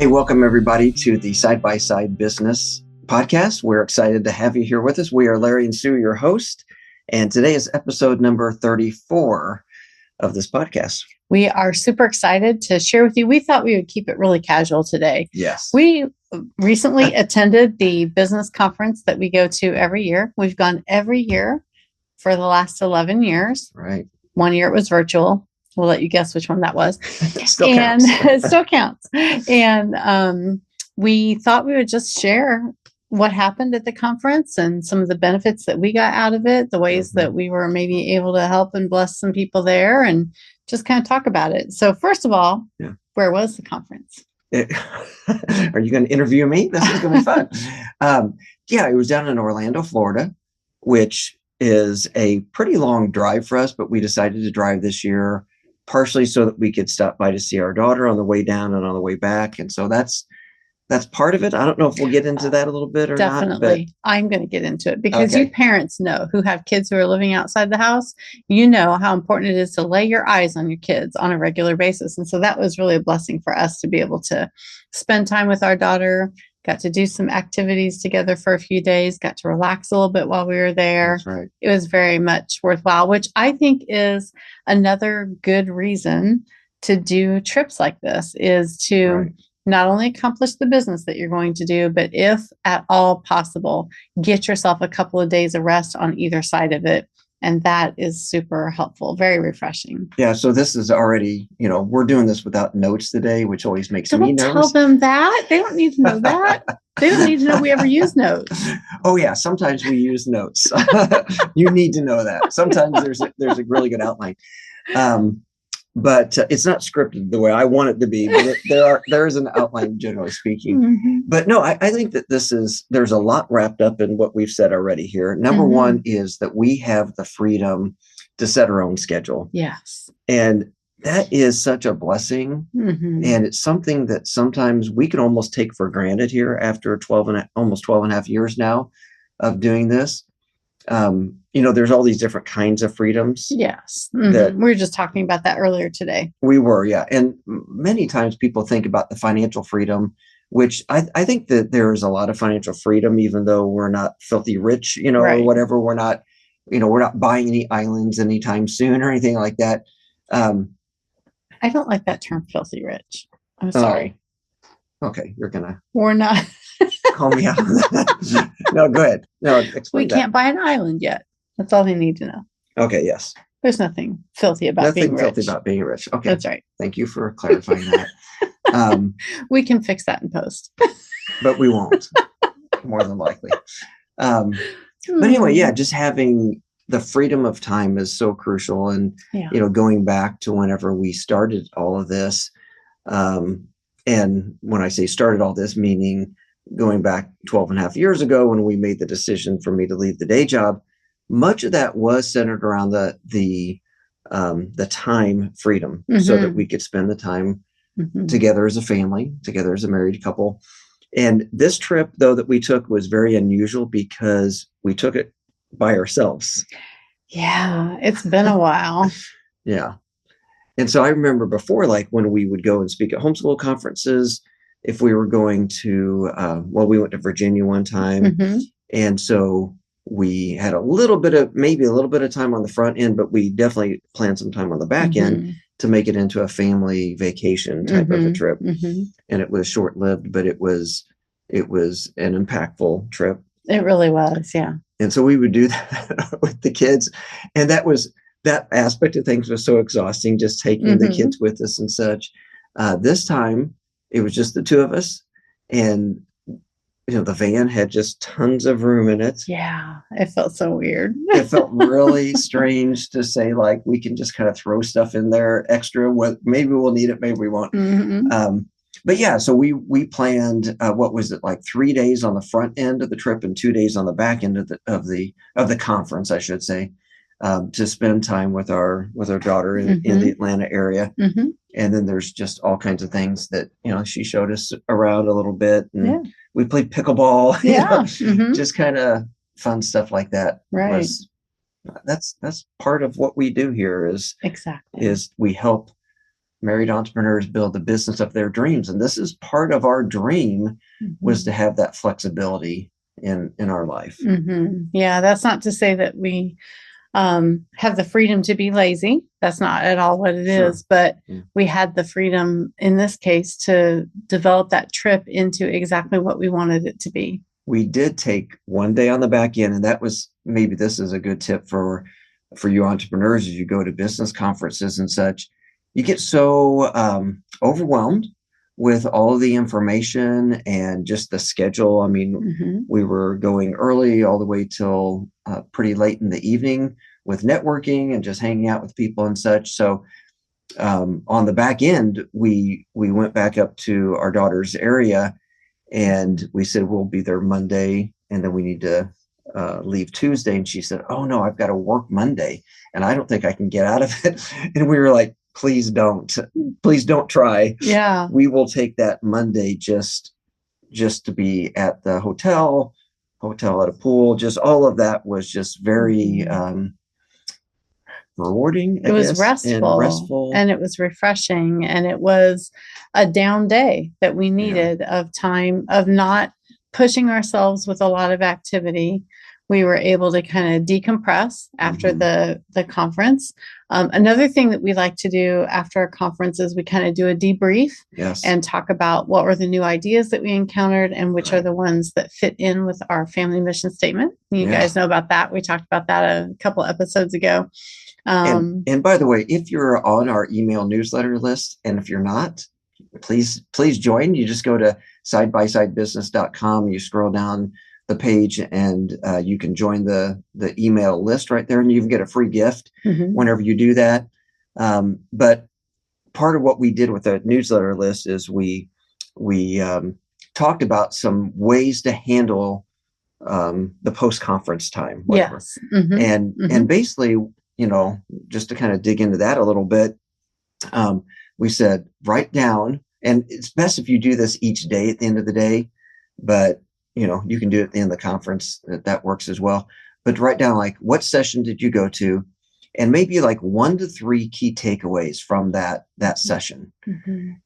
Hey, welcome everybody to the Side by Side Business Podcast. We're excited to have you here with us. We are Larry and Sue, your host, and today is episode number 34 of this podcast. We are super excited to share with you. We thought we would keep it really casual today. Yes. We recently attended the business conference that we go to every year. We've gone every year for the last 11 years. Right. One year it was virtual. We'll let you guess which one that was. Still counts. It still counts. And we thought we would just share what happened at the conference and some of the benefits that we got out of it, the ways that we were maybe able to help and bless some people there, and just kind of talk about it. So first of all, Where was the conference? Are you going to interview me? This is going to be fun. It was down in Orlando, Florida, which is a pretty long drive for us, but we decided to drive this year partially so that we could stop by to see our daughter on the way down and on the way back. And so that's part of it. I don't know if we'll get into that a little bit or Definitely. not. I'm going to get into it because you parents know who have kids who are living outside the house. You know how important it is to lay your eyes on your kids on a regular basis. And so that was really a blessing for us to be able to spend time with our daughter, got to do some activities together for a few days, got to relax a little bit while we were there. That's right. It was very much worthwhile, which I think is another good reason to do trips like this, is to not only accomplish the business that you're going to do, but if at all possible, get yourself a couple of days of rest on either side of it. And that is super helpful, very refreshing. Yeah. So this is already, we're doing this without notes today, which always makes me nervous. Don't tell them that. They don't need to know that. They don't need to know we ever use notes. Oh yeah. Sometimes we use notes. You need to know that. Sometimes there's a really good outline. But it's not scripted the way I want it to be, but there is an outline, generally speaking. Mm-hmm. But no, I think that there's a lot wrapped up in what we've said already here. Number one is that we have the freedom to set our own schedule. Yes. And that is such a blessing. Mm-hmm. And it's something that sometimes we can almost take for granted here after almost 12 and a half years now of doing this. There's all these different kinds of freedoms. Yes. Mm-hmm. We were just talking about that earlier today. We were, yeah. And many times people think about the financial freedom, which I think that there is a lot of financial freedom, even though we're not filthy rich, or whatever. We're not buying any islands anytime soon or anything like that. I don't like that term, filthy rich. I'm sorry. Okay. We're not. Call me out. No, go ahead. No, explain that. Can't buy an island yet. That's all they need to know. Okay, yes. There's nothing filthy about being rich. Nothing filthy about being rich. Okay. That's right. Thank you for clarifying that. We can fix that in post. But we won't, more than likely. But anyway, just having the freedom of time is so crucial. And, going back to whenever we started all of this, and when I say started all this, meaning going back 12 and a half years ago when we made the decision for me to leave the day job, much of that was centered around the time freedom, so that we could spend the time together as a family, together as a married couple. And this trip, though, that we took was very unusual because we took it by ourselves. Yeah, it's been a while. Yeah. And so I remember before, like when we would go and speak at homeschool conferences, if we were going to, we went to Virginia one time. And so we had maybe a little bit of time on the front end, but we definitely planned some time on the back end to make it into a family vacation type of a trip. And it was short-lived, but it was an impactful trip. It really was. Yeah. And so we would do that with the kids. And that aspect of things was so exhausting, just taking the kids with us and such. This time it was just the two of us, and the van had just tons of room in it. Yeah, it felt so weird. It felt really strange to say, like, we can just kind of throw stuff in there extra. Maybe we'll need it, maybe we won't. But yeah, so we planned what was it, like 3 days on the front end of the trip and 2 days on the back end of the conference, I should say, to spend time with our daughter in the Atlanta area. And then there's just all kinds of things that, she showed us around a little bit, and we played pickleball, just kind of fun stuff like that. Right. That's part of what we do here is we help married entrepreneurs build the business of their dreams. And this is part of our dream, was to have that flexibility in our life. Yeah, that's not to say that we have the freedom to be lazy. That's not at all what it is, but we had the freedom in this case to develop that trip into exactly what we wanted it to be. We did take one day on the back end, and that was, maybe this is a good tip for you entrepreneurs as you go to business conferences and such. You get so overwhelmed with all of the information and just the schedule. I mean, we were going early all the way till pretty late in the evening with networking and just hanging out with people and such. So on the back end, we went back up to our daughter's area, and we said, we'll be there Monday, and then we need to leave Tuesday. And she said, oh no, I've got to work Monday and I don't think I can get out of it. And we were like, please don't try. Yeah. We will take that Monday just to be at the hotel at a pool. Just all of that was just very rewarding. It was restful and it was refreshing, and it was a down day that we needed of time, of not pushing ourselves with a lot of activity. We were able to kind of decompress after the conference. Another thing that we like to do after a conference is we kind of do a debrief and talk about what were the new ideas that we encountered and which are the ones that fit in with our family mission statement. You guys know about that. We talked about that a couple episodes ago. And by the way, if you're on our email newsletter list, and if you're not, please join. You just go to sidebysidebusiness.com. You scroll down the page, and you can join the email list right there, and you even get a free gift whenever you do that. But part of what we did with the newsletter list is we talked about some ways to handle the post-conference time. Whatever. Yes. And basically, just to kind of dig into that a little bit, we said, write down, and it's best if you do this each day at the end of the day, but you can do it at the end of the conference. That works as well. But write down, like, what session did you go to? And maybe like 1 to 3 key takeaways from that session.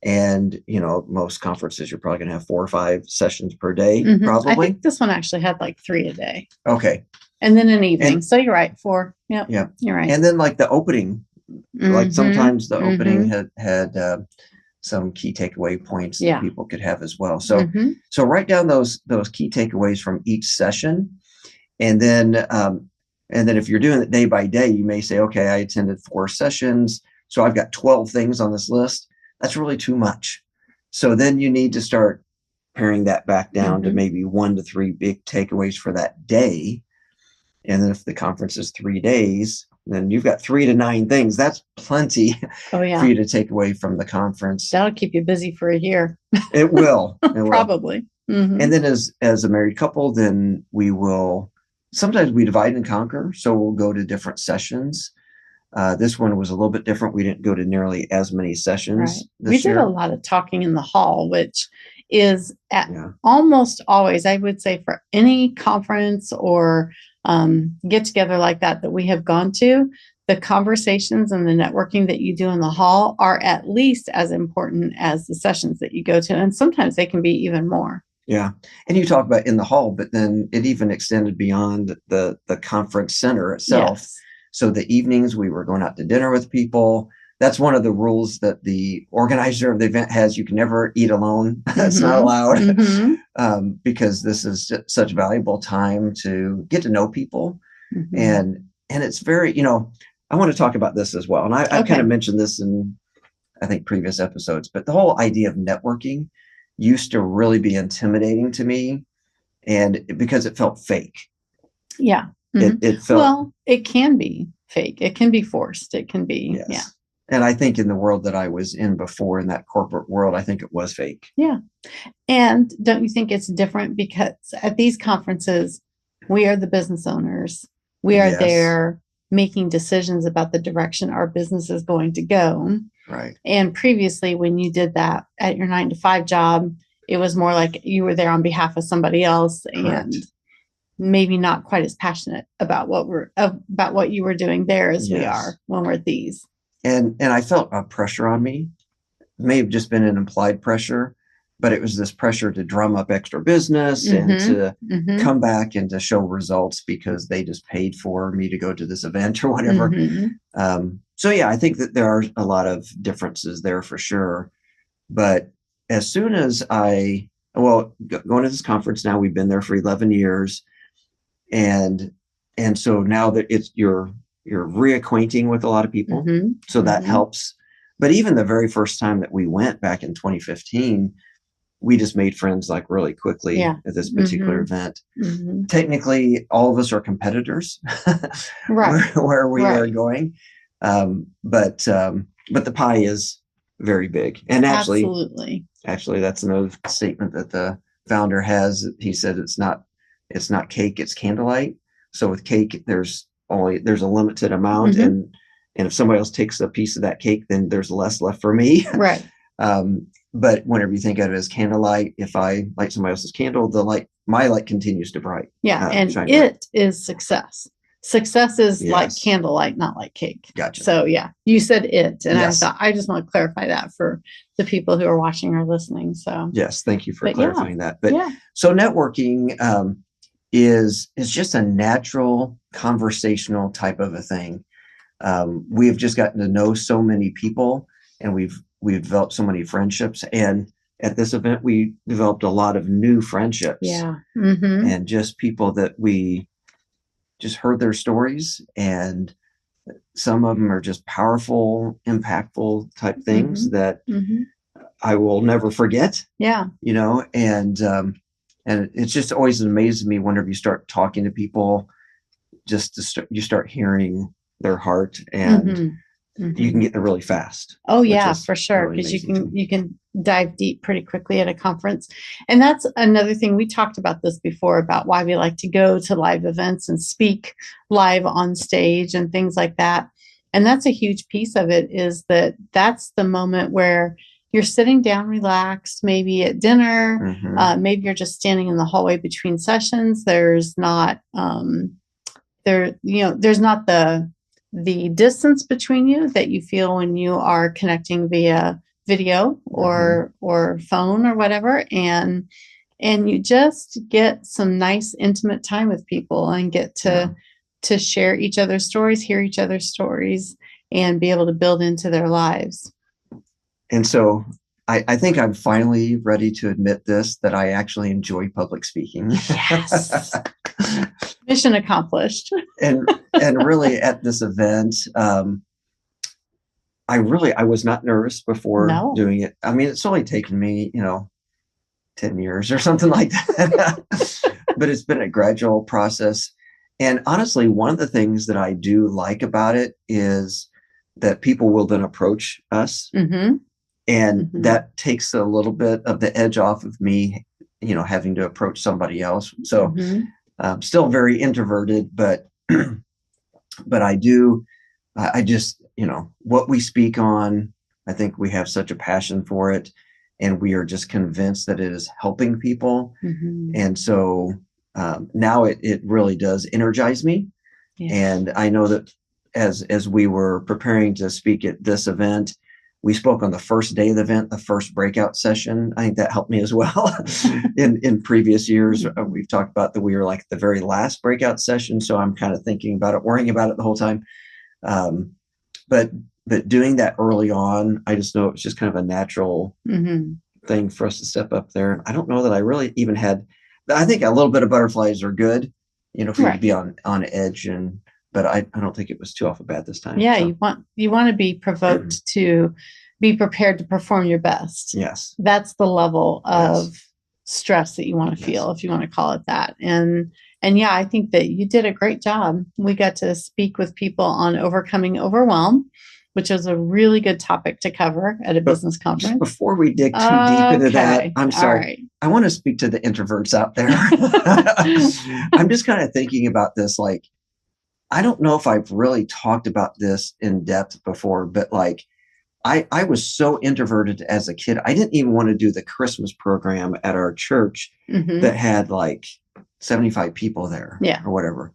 And, most conferences, you're probably going to have 4 or 5 sessions per day, probably. I think this one actually had like 3 a day. Okay. And then an evening. So you're right, 4. Yep. Yeah. You're right. And then like the opening, like sometimes the opening had some key takeaway points that people could have as well. So write down those key takeaways from each session. And then if you're doing it day by day, you may say, okay, I attended 4 sessions, so I've got 12 things on this list. That's really too much. So then you need to start paring that back down to maybe 1 to 3 big takeaways for that day. And then if the conference is 3 days, then you've got 3 to 9 things. That's plenty for you to take away from the conference. That'll keep you busy for a year. It will. Probably. And then as a married couple, then we will, sometimes we divide and conquer. So we'll go to different sessions. This one was a little bit different. We didn't go to nearly as many sessions this year. We did a lot of talking in the hall, which is almost always, I would say, for any conference or get together like that we have gone to, the conversations and the networking that you do in the hall are at least as important as the sessions that you go to. And sometimes they can be even more. Yeah. And you talk about in the hall, but then it even extended beyond the conference center itself. Yes. So the evenings we were going out to dinner with people. That's one of the rules that the organizer of the event has. You can never eat alone. That's not allowed because this is such valuable time to get to know people. And it's very, I want to talk about this as well. And I've kind of mentioned this in, I think, previous episodes, but the whole idea of networking used to really be intimidating to me, and because it felt fake. Yeah. It felt, well, it can be fake. It can be forced. It can be, And I think in the world that I was in before, in that corporate world, I think it was fake. Yeah. And don't you think it's different because at these conferences, we are the business owners. We are there making decisions about the direction our business is going to go. Right. And previously, when you did that at your 9-to-5 job, it was more like you were there on behalf of somebody else. And maybe not quite as passionate about what you were doing there as we are when we're at these. And I felt a pressure on me may have just been an implied pressure, but it was this pressure to drum up extra business and to come back and to show results because they just paid for me to go to this event or whatever. So yeah, I think that there are a lot of differences there for sure. But as soon as going to this conference now, we've been there for 11 years. And so now that you're reacquainting with a lot of people. So that helps. But even the very first time that we went back in 2015, we just made friends like really quickly at this particular event. Technically, all of us are competitors where we are going. But the pie is very big. And actually, that's another statement that the founder has. He said it's not cake, it's candlelight. So with cake, there's a limited amount, and if somebody else takes a piece of that cake, then there's less left for me. Right. But whenever you think of it as candlelight, if I light somebody else's candle, my light continues to bright. Yeah, and it is success. Success is like candlelight, not like cake. Gotcha. So yeah, you said it, and I thought I just want to clarify that for the people who are watching or listening. So yes, thank you for clarifying that. But so networking is just a natural conversational type of a thing. We have just gotten to know so many people, and we've developed so many friendships. And at this event, we developed a lot of new friendships. Yeah. And just people that we just heard their stories, and some of them are just powerful, impactful type things that I will never forget. Yeah. And it's just always amazes me whenever you start talking to people, you start hearing their heart, and you can get there really fast. Oh yeah, for sure. Because you can dive deep pretty quickly at a conference. And that's another thing. We talked about this before, about why we like to go to live events and speak live on stage and things like that. And that's a huge piece of it, is that's the moment where you're sitting down relaxed, maybe at dinner, maybe you're just standing in the hallway between sessions. There's not there's not the distance between you that you feel when you are connecting via video or phone or whatever. And you just get some nice intimate time with people and get to share each other's stories, hear each other's stories, and be able to build into their lives. And so I think I'm finally ready to admit that I actually enjoy public speaking. Yes. Mission accomplished. and really at this event, I was not nervous before doing it. I mean, it's only taken me, 10 years or something like that, but it's been a gradual process. And honestly, one of the things that I do like about it is that people will then approach us, and that takes a little bit of the edge off of me, having to approach somebody else. So I'm still very introverted, but I just, what we speak on, I think we have such a passion for it, and we are just convinced that it is helping people. And so now it really does energize me. And I know that as we were preparing to speak at this event, we spoke on the first day of the event, the first breakout session. I think that helped me as well. In previous years, we've talked about that we were like the very last breakout session. So I'm kind of thinking about it, worrying about it the whole time. But doing that early on, I just know it's just kind of a natural thing for us to step up there. I don't know that I really even had, I think a little bit of butterflies are good, for you to be on edge, but I don't think it was too off the bat this time. Yeah. So. You want to be provoked to be prepared to perform your best. Yes. That's the level of stress that you want to feel, if you want to call it that. And yeah, I think that you did a great job. We got to speak with people on overcoming overwhelm, which is a really good topic to cover at a business conference. Before we dig too deep into that, I'm sorry. Right. I want to speak to the introverts out there. I'm just kind of thinking about this, like, I don't know if I've really talked about this in depth before, but like, I was so introverted as a kid. I didn't even want to do the Christmas program at our church that had like 75 people there or whatever.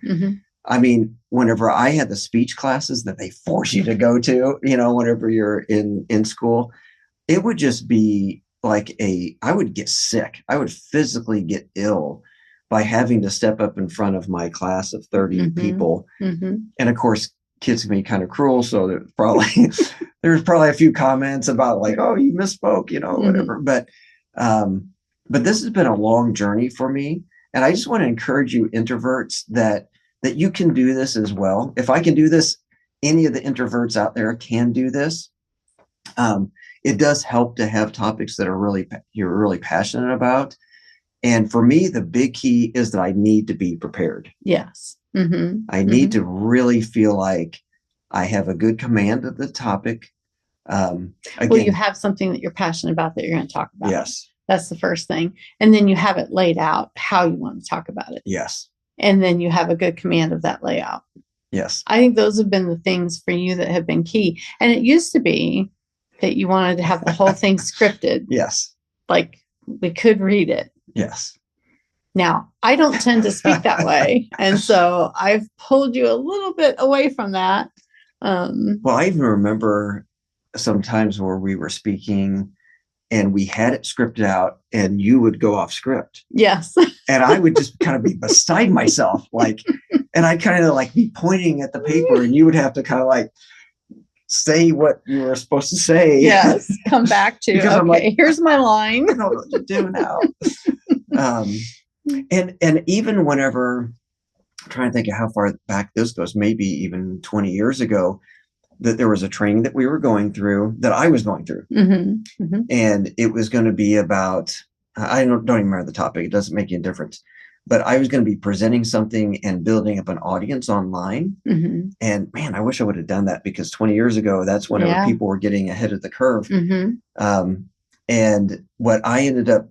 I mean, whenever I had the speech classes that they force you to go to, whenever you're in school, it would just be like I would get sick. I would physically get ill by having to step up in front of my class of 30 people. And of course, kids can be kind of cruel. So there's probably a few comments about like, oh, you misspoke, whatever. But this has been a long journey for me. And I just want to encourage you introverts that you can do this as well. If I can do this, any of the introverts out there can do this. It does help to have topics that you're really passionate about. And for me, the big key is that I need to be prepared. Yes. I need to really feel like I have a good command of the topic. Again, well, you have something that you're passionate about that you're going to talk about. Yes. That's the first thing. And then you have it laid out how you want to talk about it. Yes. And then you have a good command of that layout. Yes. I think those have been the things for you that have been key. And it used to be that you wanted to have the whole thing scripted. Yes. Like we could read it. Yes. Now, I don't tend to speak that way. And so I've pulled you a little bit away from that. Well, I even remember sometimes where we were speaking and we had it scripted out and you would go off script. Yes. And I would just kind of be beside myself, and I kind of like be pointing at the paper and you would have to kind of like say what you were supposed to say. Yes. Come back to, okay, like, here's my line. I don't know what to do now. And even whenever I'm trying to think of how far back this goes, maybe even 20 years ago, that there was a training that we were going through that I was going through. And it was going to be about, I don't even remember the topic. It doesn't make any difference. But I was going to be presenting something and building up an audience online. And man, I wish I would have done that because 20 years ago, that's whenever people were getting ahead of the curve. And what I ended up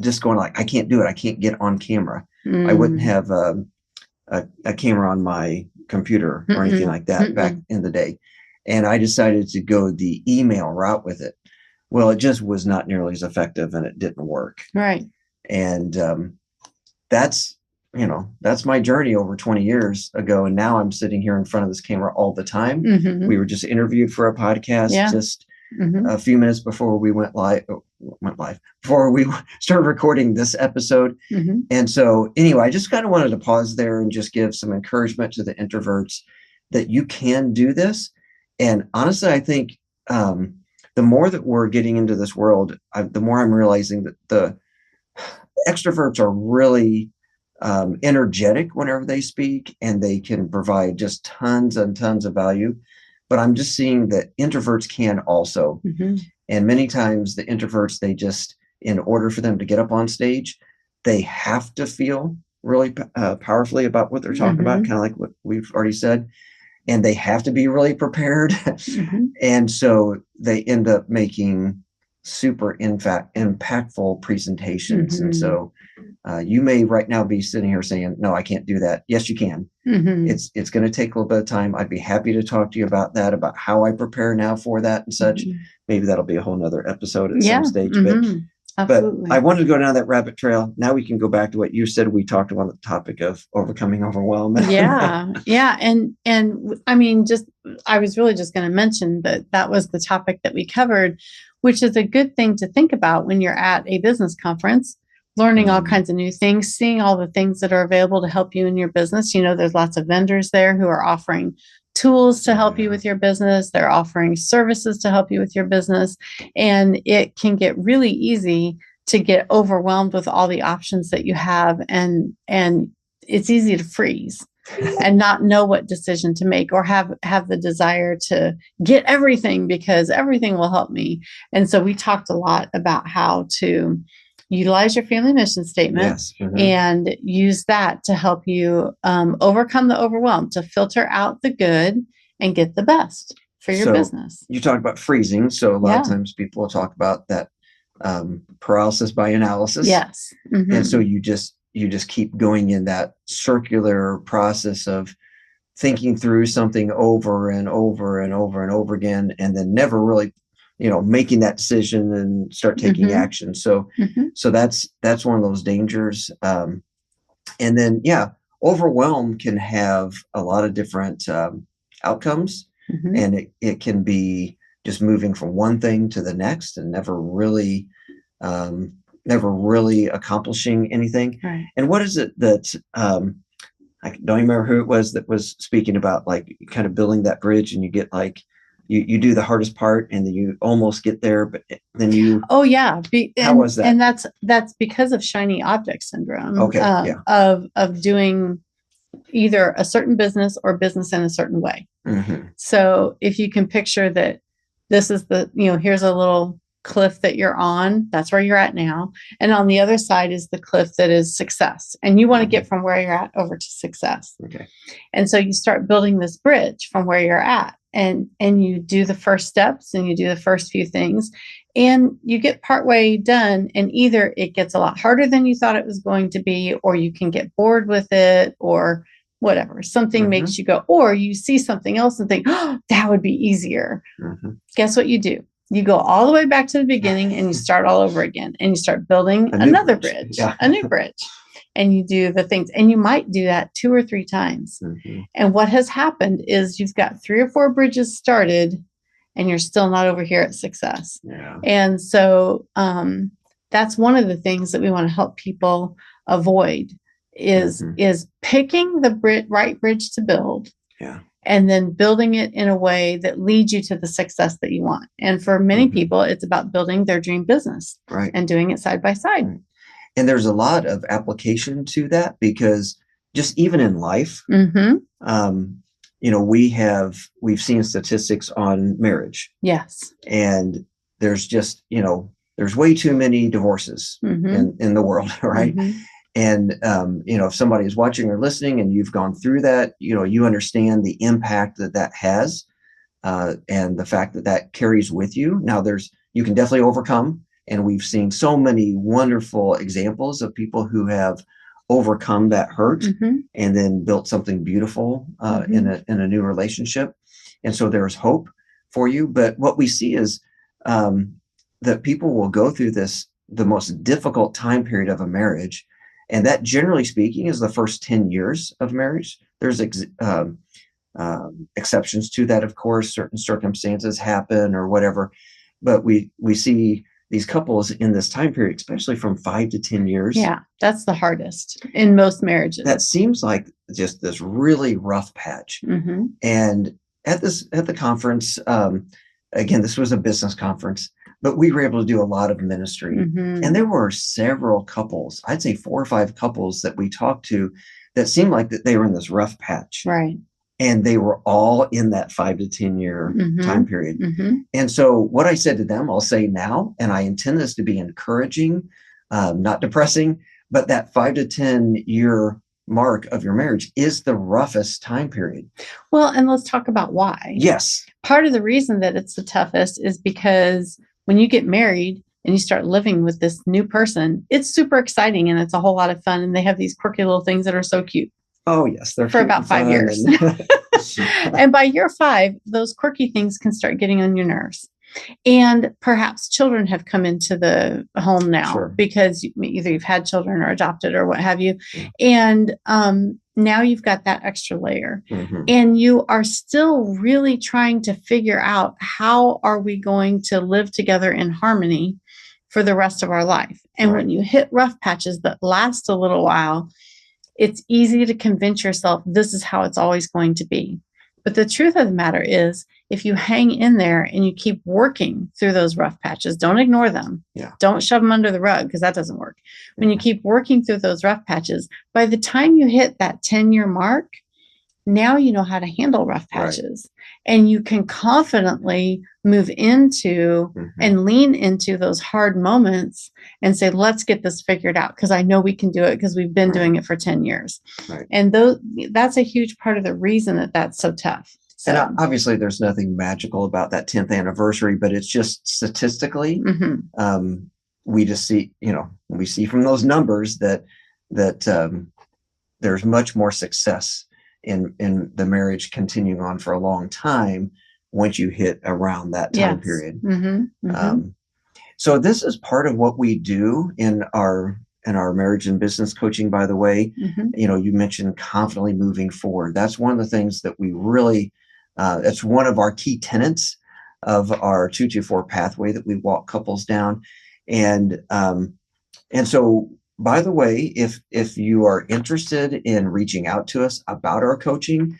just going like, I can't do it. I can't get on camera. I wouldn't have a camera on my computer or anything like that back in the day. And I decided to go the email route with it. Well, it just was not nearly as effective and it didn't work. Right. And that's my journey over 20 years ago. And now I'm sitting here in front of this camera all the time. We were just interviewed for a podcast just a few minutes before we went live, before we started recording this episode. And so anyway, I just kind of wanted to pause there and just give some encouragement to the introverts that you can do this. And honestly, I think the more that we're getting into this world, the more I'm realizing that the extroverts are really energetic whenever they speak, and they can provide just tons and tons of value. But I'm just seeing that introverts can also. And many times the introverts, they just, in order for them to get up on stage, they have to feel really powerfully about what they're talking about, kind of like what we've already said. And they have to be really prepared. And so they end up making super, in fact, impactful presentations. And so you may right now be sitting here saying, no, I can't do that. Yes, you can. It's going to take a little bit of time. I'd be happy to talk to you about that, about how I prepare now for that and such. Maybe that'll be a whole nother episode at some stage. But I wanted to go down that rabbit trail. Now we can go back to what you said. We talked about the topic of overcoming overwhelm. Yeah. And I mean, I was really just going to mention that was the topic that we covered, which is a good thing to think about when you're at a business conference, learning all kinds of new things, seeing all the things that are available to help you in your business. There's lots of vendors there who are offering tools to help you with your business. They're offering services to help you with your business. And it can get really easy to get overwhelmed with all the options that you have. And it's easy to freeze and not know what decision to make, or have the desire to get everything because everything will help me. And so we talked a lot about how to utilize your family mission statement and use that to help you overcome the overwhelm, to filter out the good and get the best for your business. You talked about freezing. So a lot of times people will talk about that paralysis by analysis. Yes. And so you just keep going in that circular process of thinking through something over and over and over and over again, and then never really making that decision and start taking action. So that's one of those dangers. And then, overwhelm can have a lot of different outcomes, and it can be just moving from one thing to the next and never really accomplishing anything. Right. And what is it that I don't remember who it was that was speaking about, like, kind of building that bridge, and you get like you do the hardest part and then you almost get there, but then you. Oh yeah. How was that? And that's because of shiny object syndrome. Okay. Yeah. Of doing either a certain business or business in a certain way. Mm-hmm. So if you can picture that this is here's a little cliff that you're on, that's where you're at now. And on the other side is the cliff that is success. And you want to get from where you're at over to success. Okay. And so you start building this bridge from where you're at, and you do the first steps and you do the first few things, and you get partway done, and either it gets a lot harder than you thought it was going to be, or you can get bored with it, or whatever. Something makes you go, or you see something else and think, oh, that would be easier. Guess what you do? You go all the way back to the beginning and you start all over again, and you start building another bridge, a new bridge, and you do the things, and you might do that 2 or 3 times. And what has happened is you've got 3 or 4 bridges started and you're still not over here at success. Yeah. And so that's one of the things that we want to help people avoid is picking the right bridge to build. Yeah. And then building it in a way that leads you to the success that you want. And for many people, it's about building their dream business, right, and doing it side by side. Right. And there's a lot of application to that, because just even in life, we've seen statistics on marriage. Yes. And there's just, there's way too many divorces in the world, right? And, if somebody is watching or listening and you've gone through that, you understand the impact that has, and the fact that carries with you. Now you can definitely overcome. And we've seen so many wonderful examples of people who have overcome that hurt and then built something beautiful in a new relationship. And so there's hope for you. But what we see is that people will go through the most difficult time period of a marriage. And that, generally speaking, is the first 10 years of marriage. There's exceptions to that, of course. Certain circumstances happen or whatever. But we see these couples in this time period, especially from 5 to 10 years. Yeah, that's the hardest in most marriages. That seems like just this really rough patch. And at the conference, again, this was a business conference, but we were able to do a lot of ministry. And there were several couples, I'd say 4 or 5 couples that we talked to that seemed like that they were in this rough patch. Right. And they were all in that 5 to 10 year time period. And so what I said to them, I'll say now, and I intend this to be encouraging, not depressing, but that 5 to 10 year mark of your marriage is the roughest time period. Well, and let's talk about why. Yes. Part of the reason that it's the toughest is because when you get married and you start living with this new person, it's super exciting and it's a whole lot of fun. And they have these quirky little things that are so cute. Oh, yes. They're for about 5 years. And by year 5, those quirky things can start getting on your nerves. And perhaps children have come into the home now because either you've had children or adopted or what have you. And now you've got that extra layer. And you are still really trying to figure out, how are we going to live together in harmony for the rest of our life? And when you hit rough patches that last a little while, it's easy to convince yourself this is how it's always going to be. But the truth of the matter is, if you hang in there and you keep working through those rough patches, don't ignore them. Don't shove them under the rug, because that doesn't work. When you keep working through those rough patches, by the time you hit that 10-year mark, now you know how to handle rough patches. And you can confidently move into and lean into those hard moments and say, let's get this figured out, because I know we can do it, because we've been doing it for 10 years. And that's a huge part of the reason that that's so tough. So. And obviously there's nothing magical about that 10th anniversary, but it's just statistically, we just see, we see from those numbers that there's much more success in the marriage continuing on for a long time once you hit around that time period. So this is part of what we do in our marriage and business coaching, by the way. You mentioned confidently moving forward. That's one of the things that we really, that's one of our key tenets of our 224 pathway that we walk couples down. And so, by the way, if you are interested in reaching out to us about our coaching,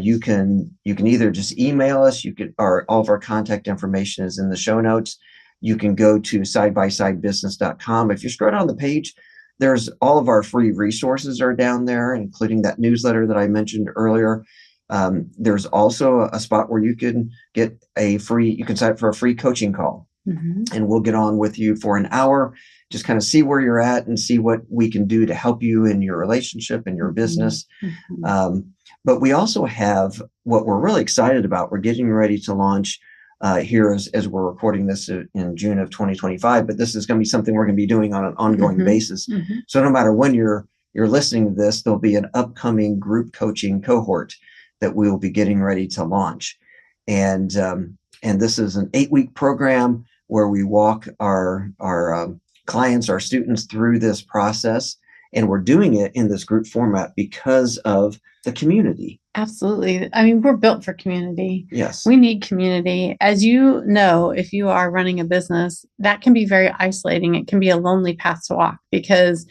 you can either just email us. All of our contact information is in the show notes. You can go to sidebysidebusiness.com. If you scroll down the page, there's all of our free resources are down there, including that newsletter that I mentioned earlier. There's also a spot where you can you can sign up for a free coaching call, and we'll get on with you for an hour, just kind of see where you're at and see what we can do to help you in your relationship and your business. But we also have what we're really excited about. We're getting ready to launch here as we're recording this in June of 2025, but this is going to be something we're going to be doing on an ongoing basis. So no matter when you're listening to this, there'll be an upcoming group coaching cohort that we will be getting ready to launch. And this is an 8-week program where we walk our clients, our students through this process. And we're doing it in this group format because of the community. Absolutely. I mean, we're built for community. Yes. We need community. As you know, if you are running a business, that can be very isolating. It can be a lonely path to walk because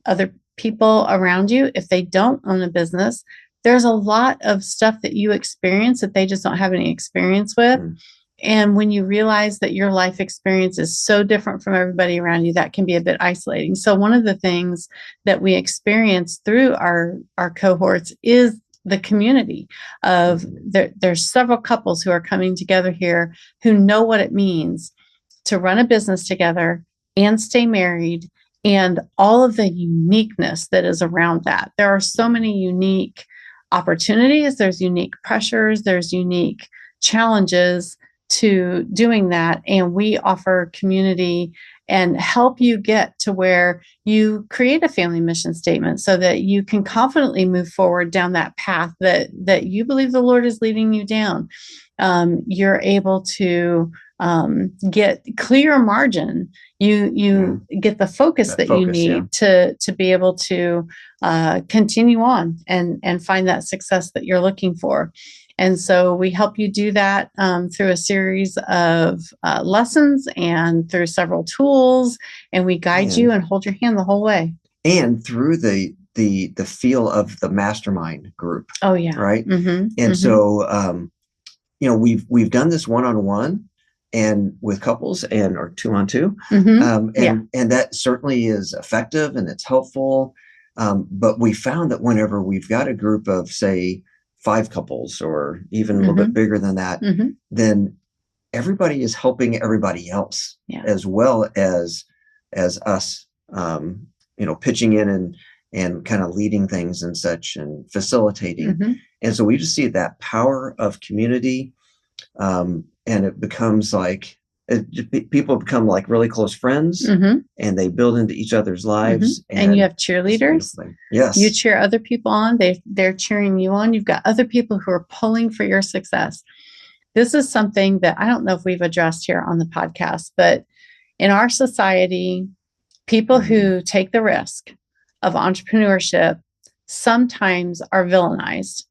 other people around you, if they don't own a business, there's a lot of stuff that you experience that they just don't have any experience with. And when you realize that your life experience is so different from everybody around you, that can be a bit isolating. So one of the things that we experience through our cohorts is the community of there's several couples who are coming together here who know what it means to run a business together and stay married and all of the uniqueness that is around that. There are so many unique opportunities, there's unique pressures, there's unique challenges to doing that. And we offer community and help you get to where you create a family mission statement so that you can confidently move forward down that path that you believe the Lord is leading you down. You're able to get clear margin. You get the focus that you need to be able to continue on and find that success that you're looking for. And so we help you do that through a series of lessons and through several tools, and we guide you and hold your hand the whole way. And through the feel of the mastermind group. Oh yeah, right. And so we've done this one-on-one and with couples or 2-on-2, and that certainly is effective and it's helpful. But we found that whenever we've got a group of, say, 5 couples or even a little bit bigger than that, then everybody is helping everybody else as well as us, pitching in and kind of leading things and such and facilitating. And so we just see that power of community, and it becomes like people become like really close friends, and they build into each other's lives. And you have cheerleaders. Yes. You cheer other people on. They're cheering you on. You've got other people who are pulling for your success. This is something that I don't know if we've addressed here on the podcast, but in our society, people who take the risk of entrepreneurship sometimes are villainized.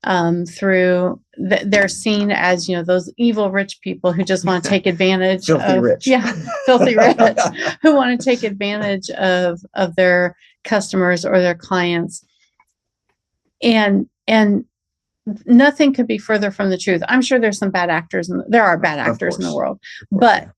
They're seen as, those evil rich people who just want to take advantage filthy rich, who want to take advantage of their customers or their clients. And nothing could be further from the truth. I'm sure there's some bad actors, and there are bad actors in the world, but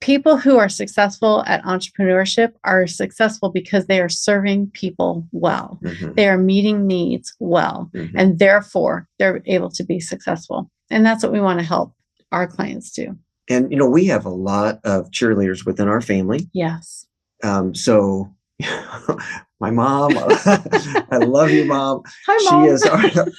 people who are successful at entrepreneurship are successful because they are serving people well. They are meeting needs well, and therefore they're able to be successful. And that's what we want to help our clients do. And, we have a lot of cheerleaders within our family. Yes. So my mom, I love you, Mom. Hi, Mom.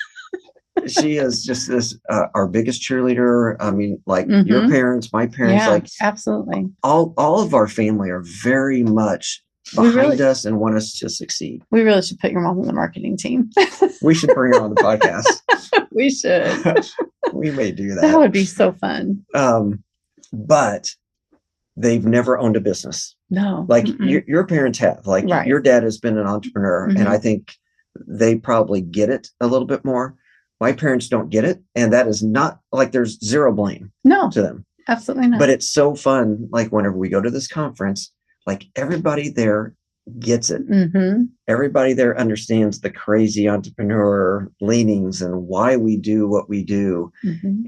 She is just this, our biggest cheerleader. I mean, like your parents, my parents, absolutely. All of our family are very much behind us and want us to succeed. We really should put your mom on the marketing team. We should bring her on the podcast. We should. We may do that. That would be so fun. But they've never owned a business. No. Like your parents have. Like your dad has been an entrepreneur, and I think they probably get it a little bit more. my parents don't get it. And that is not like there's zero blame No, to them. absolutely not. But it's so fun. Like whenever we go to this conference, like everybody there gets it. Mm-hmm. Everybody there understands the crazy entrepreneur leanings and why we do what we do. Mm-hmm.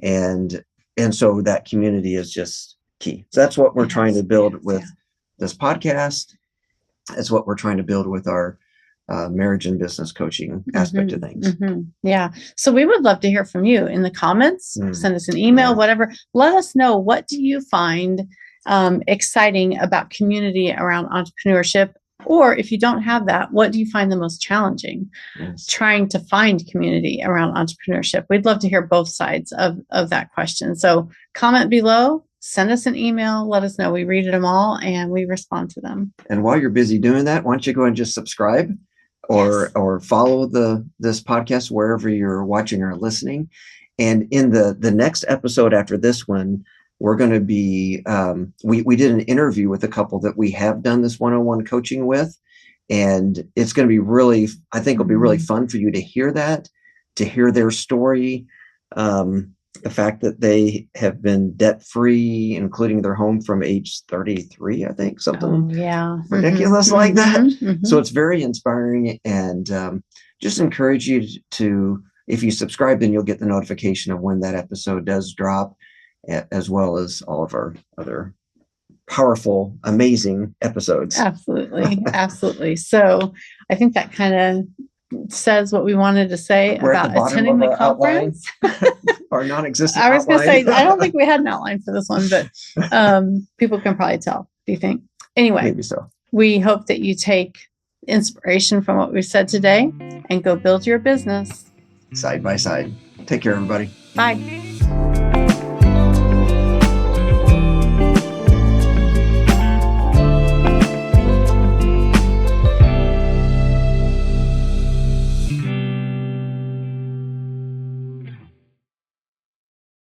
And so that community is just key. So that's what we're trying to build with this podcast. It's what we're trying to build with our marriage and business coaching aspect of things. Mm-hmm. Yeah. So we would love to hear from you in the comments. Send us an email, whatever. Let us know, what do you find exciting about community around entrepreneurship? Or if you don't have that, what do you find the most challenging? Trying to find community around entrepreneurship. We'd love to hear both sides of that question. So comment below, send us an email, let us know. We read them all and we respond to them. And while you're busy doing that, why don't you go and just subscribe or follow this podcast wherever you're watching or listening. And in the next episode after this one, we're going to be, we did an interview with a couple that we have done this one-on-one coaching with. And it's going to be really, I think it'll be really fun for you to hear their story. The fact that they have been debt-free, including their home from age 33, I think, something ridiculous like that. So it's very inspiring, and just encourage you to, if you subscribe, then you'll get the notification of when that episode does drop, as well as all of our other powerful, amazing episodes. Absolutely. Absolutely. So I think that kind of says what we wanted to say about attending the conference. Our non-existent I was going to say, I don't think we had an outline for this one, but people can probably tell. Do you think? Anyway, maybe so. We hope that you take inspiration from what we've said today and go build your business side by side. Take care, everybody. Bye.